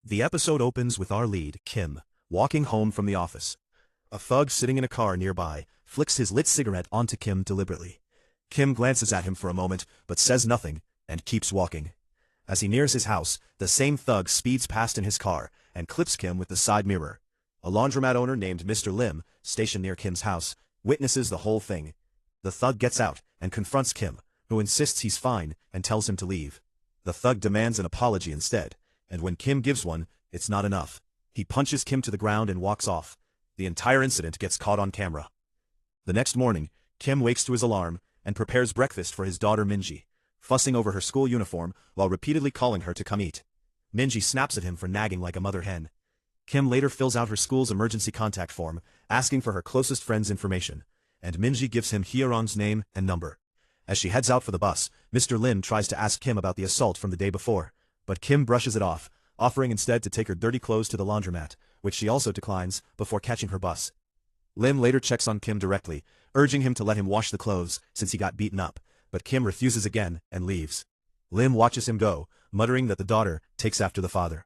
The episode opens with our lead, Kim, walking home from the office. A thug sitting in a car nearby flicks his lit cigarette onto Kim deliberately. Kim glances at him for a moment, but says nothing, and keeps walking. As he nears his house, the same thug speeds past in his car, and clips Kim with the side mirror. A laundromat owner named Mr. Lim, stationed near Kim's house, witnesses the whole thing. The thug gets out, and confronts Kim, who insists he's fine, and tells him to leave. The thug demands an apology instead, and when Kim gives one, it's not enough. He punches Kim to the ground and walks off. The entire incident gets caught on camera. The next morning, Kim wakes to his alarm, and prepares breakfast for his daughter Minji, fussing over her school uniform while repeatedly calling her to come eat. Minji snaps at him for nagging like a mother hen. Kim later fills out her school's emergency contact form, asking for her closest friend's information, and Minji gives him Hyeorong's name and number. As she heads out for the bus, Mr. Lim tries to ask Kim about the assault from the day before, but Kim brushes it off, offering instead to take her dirty clothes to the laundromat, which she also declines, before catching her bus. Lim later checks on Kim directly, urging him to let him wash the clothes since he got beaten up, but Kim refuses again and leaves. Lim watches him go, muttering that the daughter takes after the father.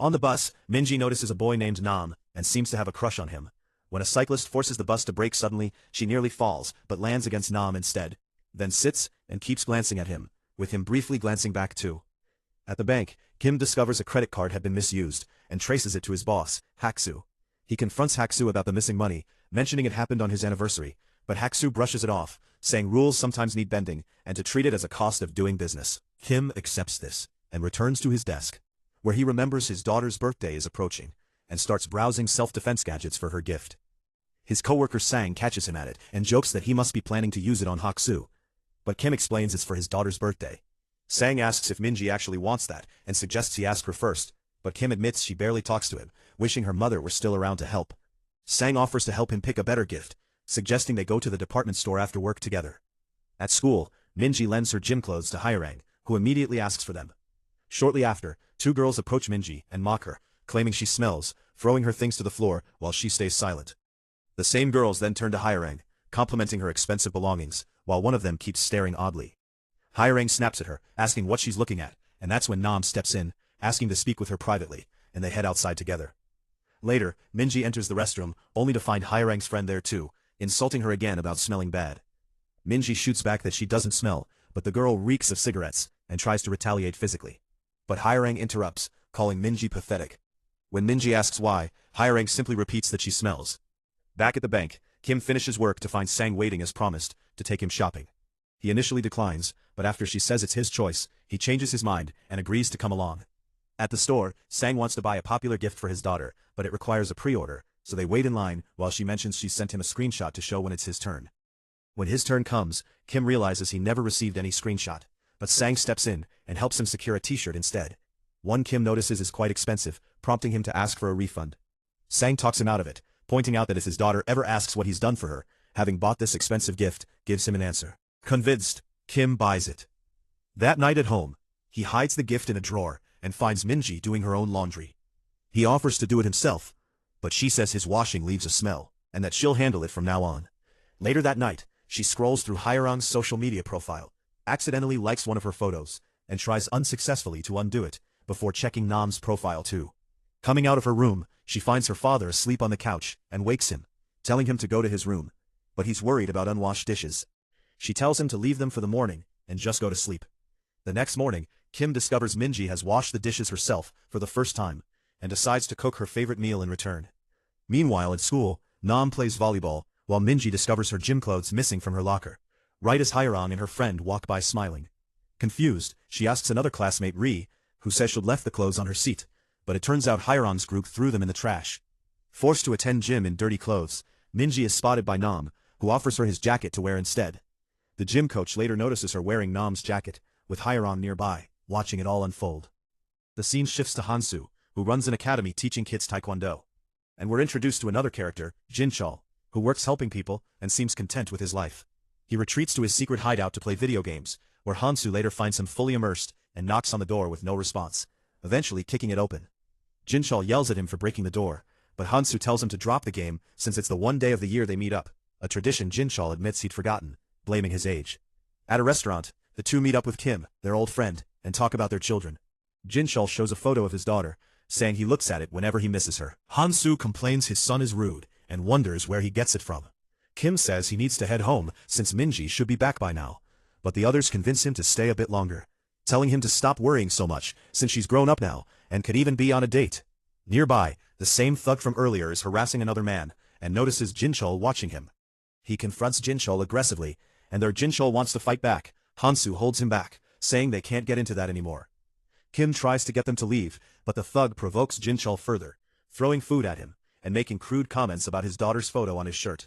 On the bus, Minji notices a boy named Nam, and seems to have a crush on him. When a cyclist forces the bus to brake suddenly, she nearly falls, but lands against Nam instead, then sits and keeps glancing at him, with him briefly glancing back too. At the bank, Kim discovers a credit card had been misused, and traces it to his boss, Haksu. He confronts Haksu about the missing money, mentioning it happened on his anniversary, but Haksu brushes it off, saying rules sometimes need bending, and to treat it as a cost of doing business. Kim accepts this, and returns to his desk, where he remembers his daughter's birthday is approaching, and starts browsing self-defense gadgets for her gift. His coworker Sang catches him at it, and jokes that he must be planning to use it on Haksu. But Kim explains it's for his daughter's birthday. Sang asks if Minji actually wants that, and suggests he ask her first, but Kim admits she barely talks to him, wishing her mother were still around to help. Sang offers to help him pick a better gift, suggesting they go to the department store after work together. At school, Minji lends her gym clothes to Hyeorong, who immediately asks for them. Shortly after, two girls approach Minji and mock her, claiming she smells, throwing her things to the floor while she stays silent. The same girls then turn to Hyeorong, complimenting her expensive belongings, while one of them keeps staring oddly. Hyeorong snaps at her, asking what she's looking at, and that's when Nam steps in, asking to speak with her privately, and they head outside together. Later, Minji enters the restroom, only to find Hyeorong's friend there too, insulting her again about smelling bad. Minji shoots back that she doesn't smell, but the girl reeks of cigarettes, and tries to retaliate physically. But Hyeorong interrupts, calling Minji pathetic. When Minji asks why, Hyeorong simply repeats that she smells. Back at the bank, Kim finishes work to find Sang waiting as promised, to take him shopping. He initially declines, but after she says it's his choice, he changes his mind and agrees to come along. At the store, Sang wants to buy a popular gift for his daughter, but it requires a pre-order, so they wait in line while she mentions she sent him a screenshot to show when it's his turn. When his turn comes, Kim realizes he never received any screenshot, but Sang steps in and helps him secure a t-shirt instead. One Kim notices is quite expensive, prompting him to ask for a refund. Sang talks him out of it, pointing out that if his daughter ever asks what he's done for her, having bought this expensive gift gives him an answer. Convinced, Kim buys it. That night at home, he hides the gift in a drawer and finds Minji doing her own laundry. He offers to do it himself, but she says his washing leaves a smell, and that she'll handle it from now on. Later that night, she scrolls through Hyeorong's social media profile, accidentally likes one of her photos, and tries unsuccessfully to undo it, before checking Nam's profile too. Coming out of her room, she finds her father asleep on the couch, and wakes him, telling him to go to his room. But he's worried about unwashed dishes. She tells him to leave them for the morning, and just go to sleep. The next morning, Kim discovers Minji has washed the dishes herself for the first time, and decides to cook her favorite meal in return. Meanwhile at school, Nam plays volleyball, while Minji discovers her gym clothes missing from her locker, right as Hyeorong and her friend walk by smiling. Confused, she asks another classmate Ri, who says she'd left the clothes on her seat, but it turns out Hyeorong's group threw them in the trash. Forced to attend gym in dirty clothes, Minji is spotted by Nam, who offers her his jacket to wear instead. The gym coach later notices her wearing Nam's jacket, with Hyeorong nearby, watching it all unfold. The scene shifts to Hansu, who runs an academy teaching kids taekwondo. And we're introduced to another character, Jinchul, who works helping people and seems content with his life. He retreats to his secret hideout to play video games, where Hansu later finds him fully immersed and knocks on the door with no response, eventually kicking it open. Jinchul yells at him for breaking the door, but Hansu tells him to drop the game since it's the one day of the year they meet up, a tradition Jinchul admits he'd forgotten, blaming his age. At a restaurant, the two meet up with Kim, their old friend, and talk about their children. Jinchul shows a photo of his daughter, saying he looks at it whenever he misses her. Han-soo complains his son is rude, and wonders where he gets it from. Kim says he needs to head home since Minji should be back by now, but the others convince him to stay a bit longer, telling him to stop worrying so much since she's grown up now and could even be on a date. Nearby, the same thug from earlier is harassing another man and notices Jinchul watching him. He confronts Jinchul aggressively, and their Jinchul wants to fight back. Han-soo holds him back, saying they can't get into that anymore. Kim tries to get them to leave, but the thug provokes Jinchul further, throwing food at him and making crude comments about his daughter's photo on his shirt.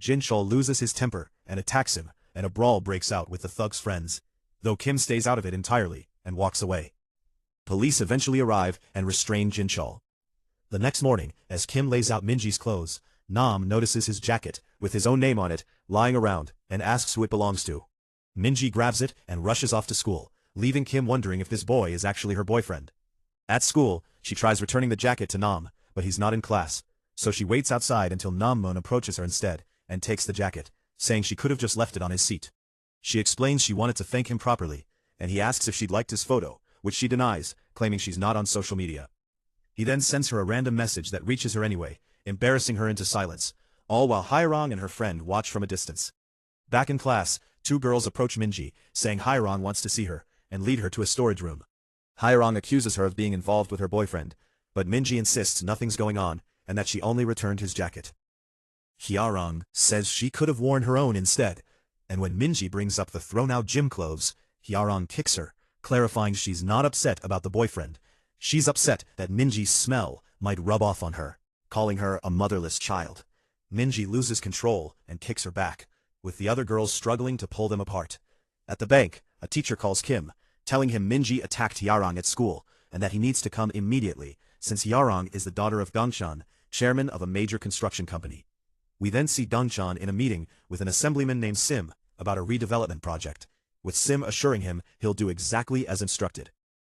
Jinchul loses his temper and attacks him, and a brawl breaks out with the thug's friends, though Kim stays out of it entirely and walks away. Police eventually arrive and restrain Jinchul. The next morning, as Kim lays out Minji's clothes, Nam notices his jacket, with his own name on it, lying around, and asks who it belongs to. Minji grabs it and rushes off to school, leaving Kim wondering if this boy is actually her boyfriend. At school, she tries returning the jacket to Nam, but he's not in class, so she waits outside until Nam-moon approaches her instead, and takes the jacket, saying she could have just left it on his seat. She explains she wanted to thank him properly, and he asks if she'd liked his photo, which she denies, claiming she's not on social media. He then sends her a random message that reaches her anyway, embarrassing her into silence, all while Hairong and her friend watch from a distance. Back in class, two girls approach Minji, saying Hairong wants to see her, and lead her to a storage room. Hairong accuses her of being involved with her boyfriend, but Minji insists nothing's going on, and that she only returned his jacket. Hairong says she could have worn her own instead, and when Minji brings up the thrown-out gym clothes, Hairong kicks her, clarifying she's not upset about the boyfriend. She's upset that Minji's smell might rub off on her, calling her a motherless child. Minji loses control and kicks her back, with the other girls struggling to pull them apart. At the bank, a teacher calls Kim, telling him Minji attacked Hairong at school, and that he needs to come immediately, since Hairong is the daughter of Gongchan, chairman of a major construction company. We then see Gongchan in a meeting with an assemblyman named Sim about a redevelopment project, with Sim assuring him he'll do exactly as instructed.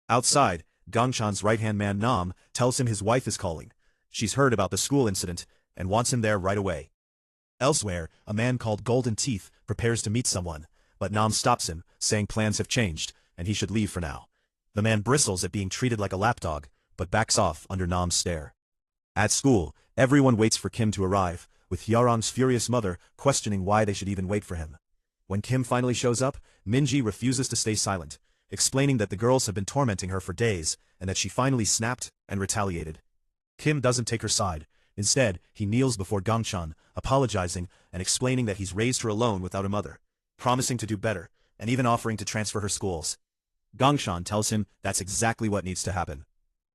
Outside, Gongchan's right-hand man Nam tells him his wife is calling. She's heard about the school incident and wants him there right away. Elsewhere, a man called Golden Teeth prepares to meet someone, but Nam stops him, saying plans have changed and he should leave for now. The man bristles at being treated like a lapdog, but backs off under Nam's stare. At school, everyone waits for Kim to arrive, with Hairong's furious mother questioning why they should even wait for him. When Kim finally shows up, Minji refuses to stay silent, explaining that the girls have been tormenting her for days, and that she finally snapped and retaliated. Kim doesn't take her side. Instead, he kneels before Gongchan, apologizing and explaining that he's raised her alone without a mother, promising to do better, and even offering to transfer her schools. Gongchan tells him that's exactly what needs to happen.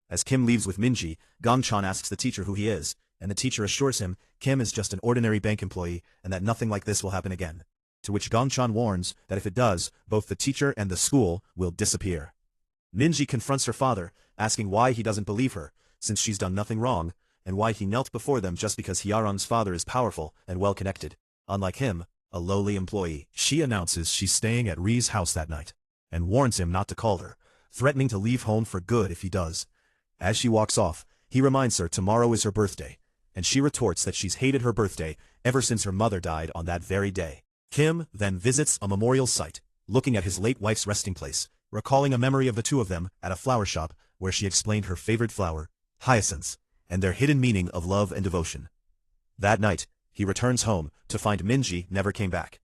As Kim leaves with Minji, Gongchan asks the teacher who he is, and the teacher assures him Kim is just an ordinary bank employee and that nothing like this will happen again. To which Gongchan warns that if it does, both the teacher and the school will disappear. Minji confronts her father, asking why he doesn't believe her, since she's done nothing wrong, and why he knelt before them just because Hairong's father is powerful and well-connected. Unlike him, a lowly employee. She announces she's staying at Ri's house that night, and warns him not to call her, threatening to leave home for good if he does. As she walks off, he reminds her tomorrow is her birthday, and she retorts that she's hated her birthday ever since her mother died on that very day. Kim then visits a memorial site, looking at his late wife's resting place, recalling a memory of the two of them at a flower shop where she explained her favorite flower, hyacinths, and their hidden meaning of love and devotion. That night, he returns home to find Minji never came back.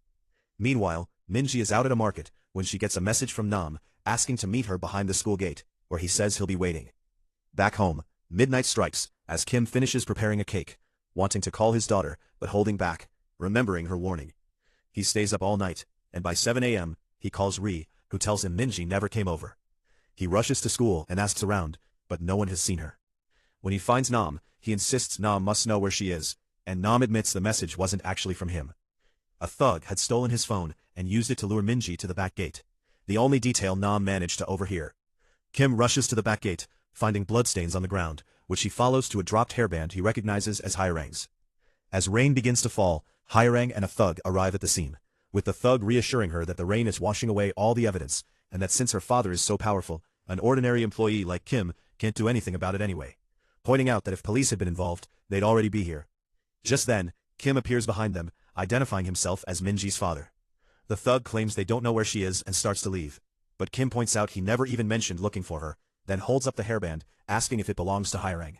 Meanwhile, Minji is out at a market when she gets a message from Nam asking to meet her behind the school gate, where he says he'll be waiting. Back home, midnight strikes as Kim finishes preparing a cake, wanting to call his daughter but holding back, remembering her warning. He stays up all night, and by 7 a.m., he calls Ri, who tells him Minji never came over. He rushes to school and asks around, but no one has seen her. When he finds Nam, he insists Nam must know where she is, and Nam admits the message wasn't actually from him. A thug had stolen his phone and used it to lure Minji to the back gate, the only detail Nam managed to overhear. Kim rushes to the back gate, finding bloodstains on the ground, which he follows to a dropped hairband he recognizes as Hairang's. As rain begins to fall, Hairang and a thug arrive at the scene, with the thug reassuring her that the rain is washing away all the evidence, and that since her father is so powerful, an ordinary employee like Kim can't do anything about it anyway, pointing out that if police had been involved, they'd already be here. Just then, Kim appears behind them, identifying himself as Minji's father. The thug claims they don't know where she is and starts to leave, but Kim points out he never even mentioned looking for her, then holds up the hairband, asking if it belongs to Hirang.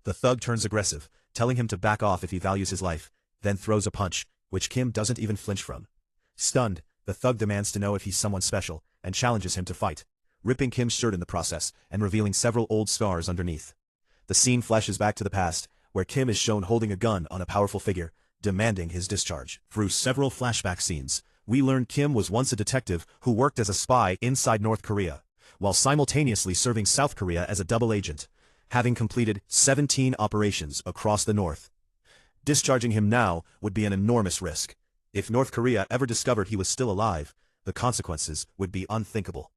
The thug turns aggressive, telling him to back off if he values his life, then throws a punch, which Kim doesn't even flinch from. Stunned, the thug demands to know if he's someone special, and challenges him to fight, ripping Kim's shirt in the process, and revealing several old scars underneath. The scene flashes back to the past, where Kim is shown holding a gun on a powerful figure, demanding his discharge. Through several flashback scenes, we learn Kim was once a detective who worked as a spy inside North Korea, while simultaneously serving South Korea as a double agent, having completed 17 operations across the North. Discharging him now would be an enormous risk. If North Korea ever discovered he was still alive, the consequences would be unthinkable.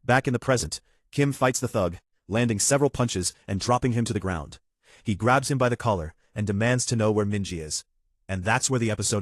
Back in the present, Kim fights the thug, landing several punches and dropping him to the ground. He grabs him by the collar and demands to know where Minji is. And that's where the episode